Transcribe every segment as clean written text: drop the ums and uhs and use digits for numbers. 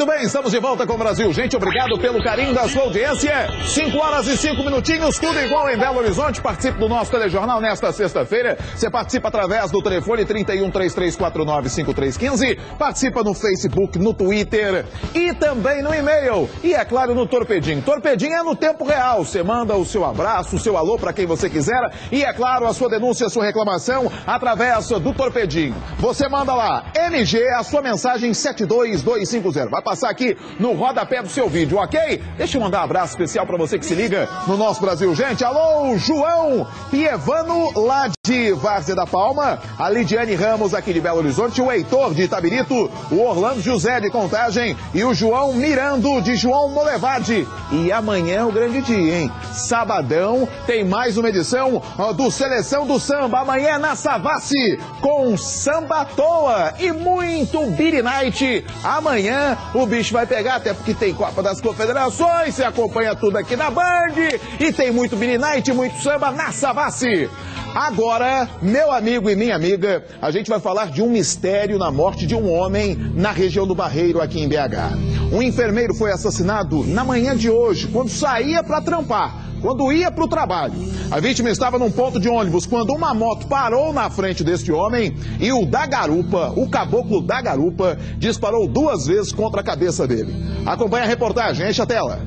Muito bem, estamos de volta com o Brasil. Gente, obrigado pelo carinho da sua audiência. 5 horas e 5 minutinhos, tudo igual em Belo Horizonte. Participe do nosso telejornal nesta sexta-feira. Você participa através do telefone 3133495315. Participa no Facebook, no Twitter e também no e-mail. E é claro, no Torpedinho. Torpedinho é no tempo real. Você manda o seu abraço, o seu alô para quem você quiser. E é claro, a sua denúncia, a sua reclamação através do Torpedinho. Você manda lá, MG, a sua mensagem 72250. Vai passar aqui no rodapé do seu vídeo, ok? Deixa eu mandar um abraço especial para você que se liga no nosso Brasil, gente. Alô, João Pievano, lá de Várzea da Palma, a Lidiane Ramos aqui de Belo Horizonte, o Heitor de Itabirito, o Orlando José de Contagem e o João Mirando de João Molevade. E amanhã é o grande dia, hein? Sabadão tem mais uma edição do Seleção do Samba. Amanhã na Savassi, com Samba à Toa e muito Beat Night. Amanhã o bicho vai pegar, até porque tem Copa das Confederações, você acompanha tudo aqui na Band, e tem muito Beat Night, muito samba na Savassi. Agora, meu amigo e minha amiga, a gente vai falar de um mistério na morte de um homem na região do Barreiro, aqui em BH. Um enfermeiro foi assassinado na manhã de hoje, quando saía para trampar, quando ia para o trabalho. A vítima estava num ponto de ônibus quando uma moto parou na frente deste homem e o da garupa, o caboclo da garupa, disparou 2 vezes contra a cabeça dele. Acompanhe a reportagem, enche a tela.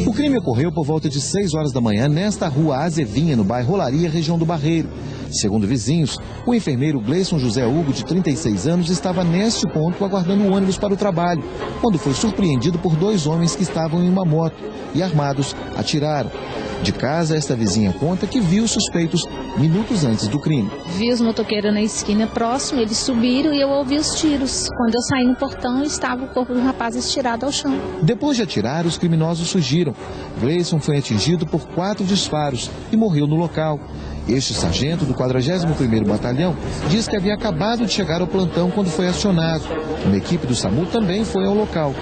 O crime ocorreu por volta de 6 horas da manhã nesta rua Azevinha, no bairro Rolaria, região do Barreiro. Segundo vizinhos, o enfermeiro Gleison José Hugo, de 36 anos, estava neste ponto aguardando o ônibus para o trabalho, quando foi surpreendido por 2 homens que estavam em uma moto e, armados, atiraram. De casa, esta vizinha conta que viu os suspeitos minutos antes do crime. Vi os motoqueiros na esquina próximo, eles subiram e eu ouvi os tiros. Quando eu saí no portão, estava o corpo do rapaz estirado ao chão. Depois de atirar, os criminosos fugiram. Gleison foi atingido por 4 disparos e morreu no local. Este sargento do 41º Batalhão diz que havia acabado de chegar ao plantão quando foi acionado. Uma equipe do SAMU também foi ao local,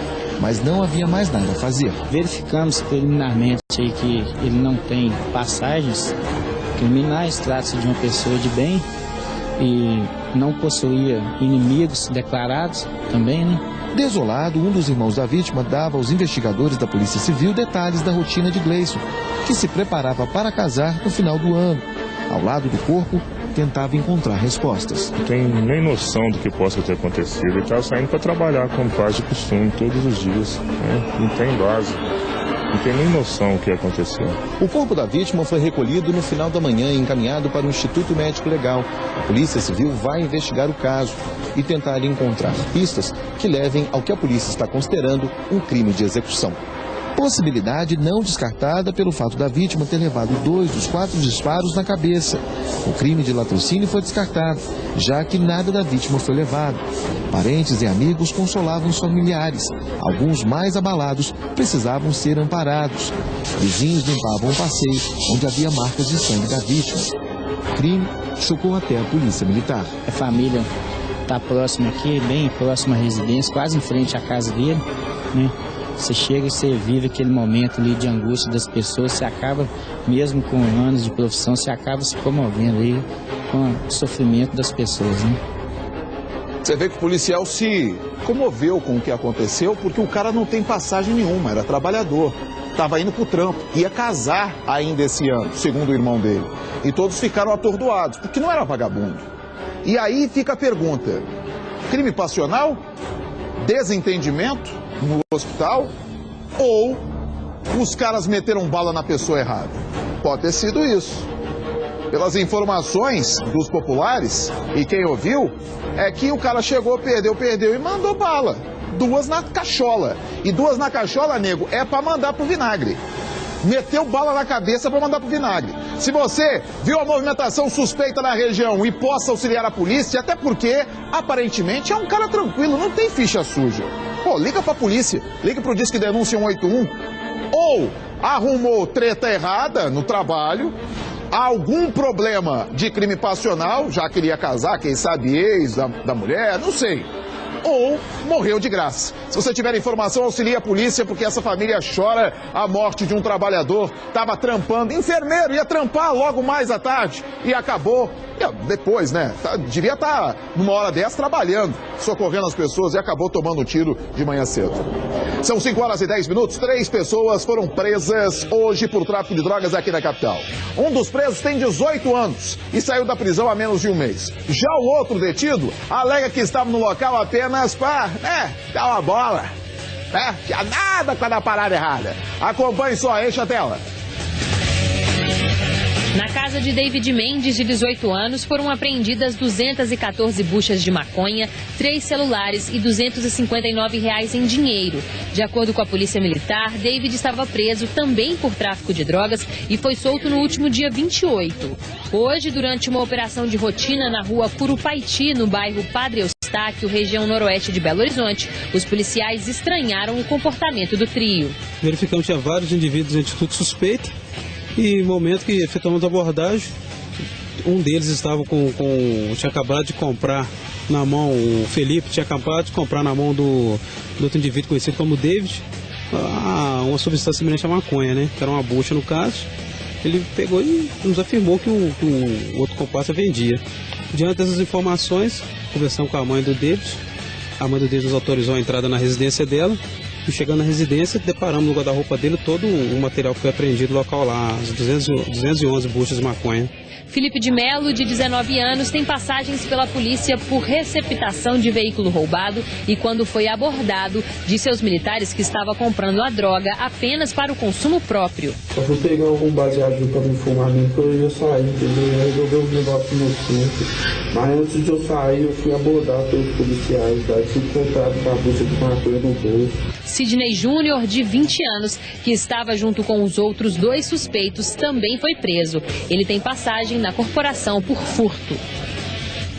mas não havia mais nada a fazer. Verificamos preliminarmente aí que ele não tem passagens criminais, trata-se de uma pessoa de bem e não possuía inimigos declarados também, né? Desolado, um dos irmãos da vítima dava aos investigadores da Polícia Civil detalhes da rotina de Gleison, que se preparava para casar no final do ano. Ao lado do corpo, tentava encontrar respostas. Não tem nem noção do que possa ter acontecido. Ele estava saindo para trabalhar como faz de costume todos os dias, né? Não tem base. Não tem nem noção do que aconteceu. O corpo da vítima foi recolhido no final da manhã e encaminhado para o Instituto Médico Legal. A Polícia Civil vai investigar o caso e tentar encontrar pistas que levem ao que a polícia está considerando um crime de execução. Possibilidade não descartada pelo fato da vítima ter levado 2 dos 4 disparos na cabeça. O crime de latrocínio foi descartado, já que nada da vítima foi levado. Parentes e amigos consolavam os familiares. Alguns mais abalados precisavam ser amparados. Vizinhos limpavam o passeio, onde havia marcas de sangue da vítima. O crime chocou até a polícia militar. A família está próxima aqui, bem próxima à residência, quase em frente à casa dele, né? Você chega e você vive aquele momento ali de angústia das pessoas, você acaba, mesmo com anos de profissão, você acaba se comovendo aí com o sofrimento das pessoas, né? Você vê que o policial se comoveu com o que aconteceu, porque o cara não tem passagem nenhuma, era trabalhador. Estava indo para o trampo, ia casar ainda esse ano, segundo o irmão dele. E todos ficaram atordoados, porque não era vagabundo. E aí fica a pergunta, crime passional? Desentendimento no hospital? Ou os caras meteram bala na pessoa errada? Pode ter sido isso. Pelas informações dos populares, e quem ouviu, é que o cara chegou, perdeu e mandou bala. 2 na cachola. E 2 na cachola, nego, é pra mandar pro vinagre. Meteu bala na cabeça para mandar pro vinagre. Se você viu a movimentação suspeita na região e possa auxiliar a polícia, até porque, aparentemente, é um cara tranquilo, não tem ficha suja. Pô, liga pra polícia, liga pro Disque Denúncia 181. Ou arrumou treta errada no trabalho, algum problema de crime passional, já queria casar, quem sabe ex da mulher, não sei. Ou morreu de graça. Se você tiver informação, auxilie a polícia, porque essa família chora a morte de um trabalhador. Estava trampando, enfermeiro, ia trampar logo mais à tarde e acabou Depois, né? Devia estar numa hora dessa trabalhando, socorrendo as pessoas e acabou tomando um tiro de manhã cedo. São 5h10. 3 pessoas foram presas hoje por tráfico de drogas aqui na capital. Um dos presos tem 18 anos e saiu da prisão há menos de um mês. Já o outro detido alega que estava no local apenas para, dar uma bola. Tinha nada com a parada errada. Acompanhe só, enche a tela. Na casa de David Mendes, de 18 anos, foram apreendidas 214 buchas de maconha, 3 celulares e R$ 259 em dinheiro. De acordo com a Polícia Militar, David estava preso também por tráfico de drogas e foi solto no último dia 28. Hoje, durante uma operação de rotina na rua Curupaiti, no bairro Padre Eustáquio, região noroeste de Belo Horizonte, os policiais estranharam o comportamento do trio. Verificamos que tinha vários indivíduos em atitude suspeita. E no momento que efetuamos a abordagem, um deles estava tinha acabado de comprar na mão, o Felipe tinha acabado de comprar na mão do outro indivíduo conhecido como David, uma substância semelhante à maconha, né? Que era uma bucha no caso. Ele pegou e nos afirmou que o outro comparsa vendia. Diante dessas informações, conversamos com a mãe do David. A mãe do David nos autorizou a entrada na residência dela. E chegando na residência, deparamos no guarda-roupa dele todo o material que foi apreendido no local lá, as 211 buchas de maconha. Felipe de Melo, de 19 anos, tem passagens pela polícia por receptação de veículo roubado e, quando foi abordado, disse aos militares que estava comprando a droga apenas para o consumo próprio. Eu fui pegar algum baseado para me fumar mesmo, porque eu ia sair, entendeu? Eu resolvi um negócio no centro. Mas antes de eu sair, eu fui abordar pelos policiais, daí fui encontrado com a bucha de maconha no bolso. Sidney Júnior, de 20 anos, que estava junto com os outros 2 suspeitos, também foi preso. Ele tem passagem na corporação por furto.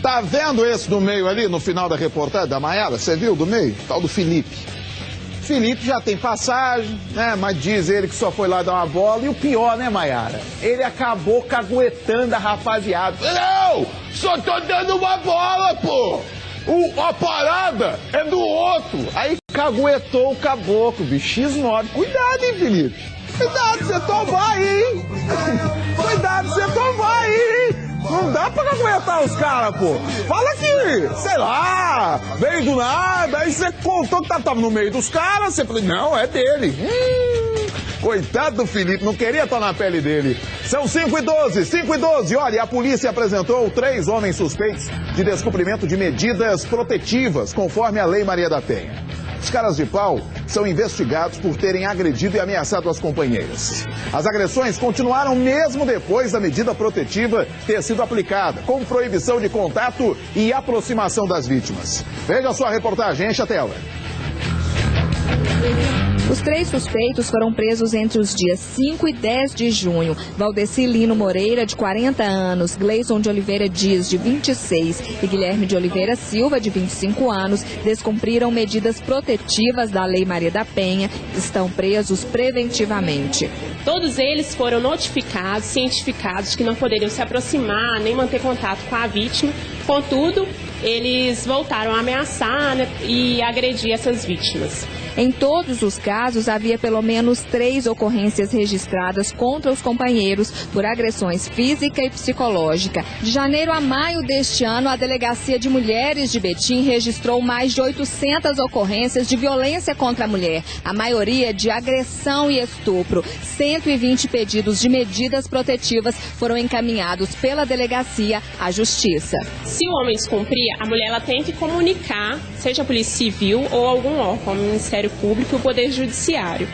Tá vendo esse do meio ali, no final da reportagem da Maiara? Você viu do meio? Tal do Felipe. Felipe já tem passagem, né? Mas diz ele que só foi lá dar uma bola. E o pior, né, Maiara? Ele acabou caguetando a rapaziada. Não! Só tô dando uma bola, pô! A parada é do outro. Aí caguetou o caboclo, bicho. X9. Cuidado, hein, Felipe? Cuidado, você tomar aí, hein? Cuidado, você tomar aí, hein? Não dá pra caguetar os caras, pô. Fala que, sei lá, veio do nada. Aí você contou que tava no meio dos caras. Você falou, não, é dele. Coitado do Felipe, não queria estar na pele dele. São 5h12, 5h12. Olha, a polícia apresentou 3 homens suspeitos de descumprimento de medidas protetivas, conforme a Lei Maria da Penha. Os caras de pau são investigados por terem agredido e ameaçado as companheiras. As agressões continuaram mesmo depois da medida protetiva ter sido aplicada, com proibição de contato e aproximação das vítimas. Veja só a reportagem, enche a tela. Os 3 suspeitos foram presos entre os dias 5 e 10 de junho. Valdeci Lino Moreira, de 40 anos, Gleison de Oliveira Dias, de 26 e Guilherme de Oliveira Silva, de 25 anos, descumpriram medidas protetivas da Lei Maria da Penha, estão presos preventivamente. Todos eles foram notificados, cientificados de que não poderiam se aproximar nem manter contato com a vítima. Contudo, eles voltaram a ameaçar, né, e agredir essas vítimas. Em todos os casos, havia pelo menos 3 ocorrências registradas contra os companheiros por agressões física e psicológica. De janeiro a maio deste ano, a Delegacia de Mulheres de Betim registrou mais de 800 ocorrências de violência contra a mulher, a maioria de agressão e estupro. 120 pedidos de medidas protetivas foram encaminhados pela delegacia à Justiça. Se o homem descumprir, a mulher ela tem que comunicar, seja a Polícia Civil ou algum órgão, como o Ministério Público e o Poder Judiciário.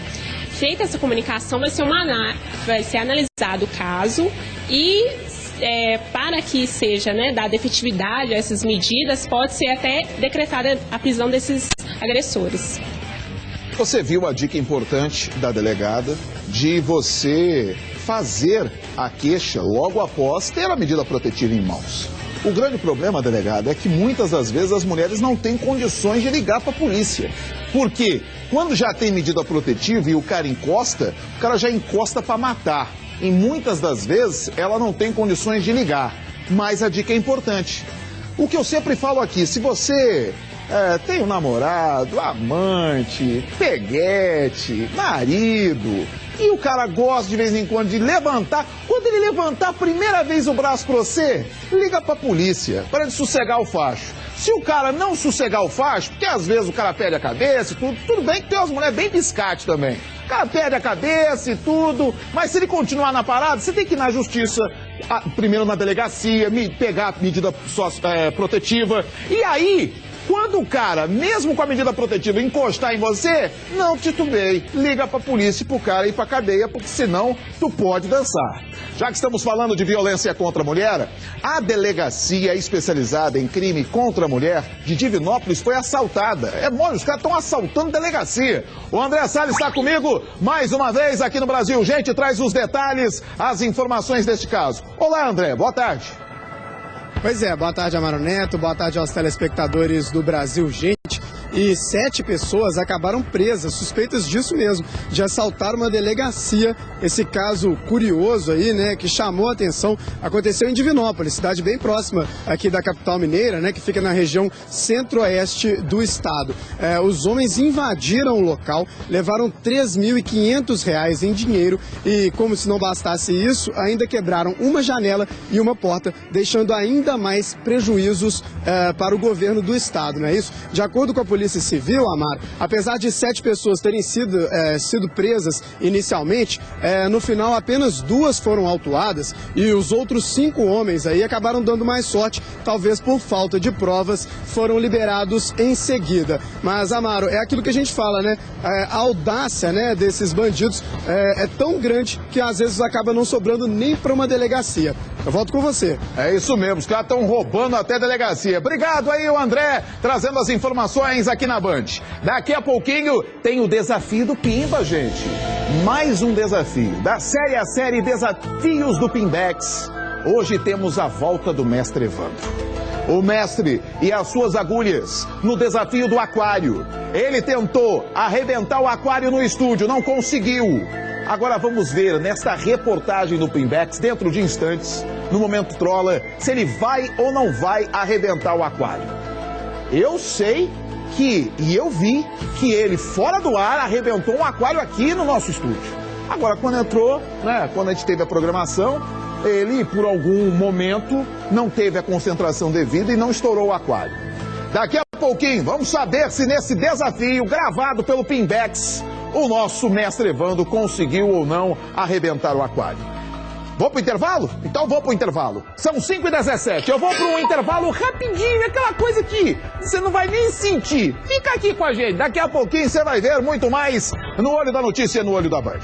Feita essa comunicação, vai ser analisado o caso e para que seja, né, dada efetividade a essas medidas, pode ser até decretada a prisão desses agressores. Você viu a dica importante da delegada de você fazer a queixa logo após ter a medida protetiva em mãos. O grande problema, delegada, é que muitas das vezes as mulheres não têm condições de ligar para a polícia. Por quê? Quando já tem medida protetiva e o cara encosta, o cara já encosta para matar. E muitas das vezes ela não tem condições de ligar. Mas a dica é importante. O que eu sempre falo aqui, se você tem um namorado, amante, peguete, marido, E o cara gosta de vez em quando de levantar. Quando ele levantar a primeira vez o braço pra você, liga pra polícia, para ele sossegar o facho. Se o cara não sossegar o facho, porque às vezes o cara perde a cabeça e tudo bem que tem umas mulheres bem biscate também. O cara perde a cabeça e tudo, mas se ele continuar na parada, você tem que ir na justiça, primeiro na delegacia, pegar a medida protetiva. E aí, quando o cara, mesmo com a medida protetiva, encostar em você, não titubeie. Liga pra polícia e pro cara ir pra cadeia, porque senão tu pode dançar. Já que estamos falando de violência contra a mulher, a delegacia especializada em crime contra a mulher de Divinópolis foi assaltada. É mole, os caras estão assaltando delegacia. O André Salles está comigo mais uma vez aqui no Brasil. Gente, traz os detalhes, as informações deste caso. Olá, André, boa tarde. Pois é, boa tarde, Amaro Neto, boa tarde aos telespectadores do Brasil, gente. E 7 pessoas acabaram presas, suspeitas disso mesmo, de assaltar uma delegacia. Esse caso curioso aí, né, que chamou a atenção, aconteceu em Divinópolis, cidade bem próxima aqui da capital mineira, né, que fica na região centro-oeste do estado. Os homens invadiram o local, levaram R$3.500 em dinheiro e, como se não bastasse isso, ainda quebraram uma janela e uma porta, deixando ainda mais prejuízos para o governo do estado, não é isso? De acordo com a Polícia Civil, Amaro, apesar de 7 pessoas terem sido presas inicialmente, no final apenas 2 foram autuadas e os outros 5 homens aí acabaram dando mais sorte, talvez por falta de provas, foram liberados em seguida. Mas, Amaro, é aquilo que a gente fala, né? A audácia, né, desses bandidos é tão grande que às vezes acaba não sobrando nem para uma delegacia. Eu volto com você. É isso mesmo, os caras estão roubando até delegacia. Obrigado aí, o André, trazendo as informações aqui na Band. Daqui a pouquinho tem o desafio do Pimba, gente. Mais um desafio da série a série Desafios do Pimbex. Hoje temos a volta do mestre Evandro. O mestre e as suas agulhas no desafio do aquário. Ele tentou arrebentar o aquário no estúdio, não conseguiu. Agora vamos ver nesta reportagem do Pimbex, dentro de instantes, no Momento Trolla, se ele vai ou não vai arrebentar o aquário. Eu sei e eu vi que ele, fora do ar, arrebentou um aquário aqui no nosso estúdio. Agora, quando entrou, né, quando a gente teve a programação, ele, por algum momento, não teve a concentração devida e não estourou o aquário. Daqui a pouquinho, vamos saber se nesse desafio, gravado pelo Pimbex, o nosso mestre Evandro conseguiu ou não arrebentar o aquário. Vou pro intervalo? Então vou pro intervalo. São 5h17. Eu vou pro um intervalo rapidinho, aquela coisa que você não vai nem sentir. Fica aqui com a gente. Daqui a pouquinho você vai ver muito mais no Olho da Notícia e no Olho da Band.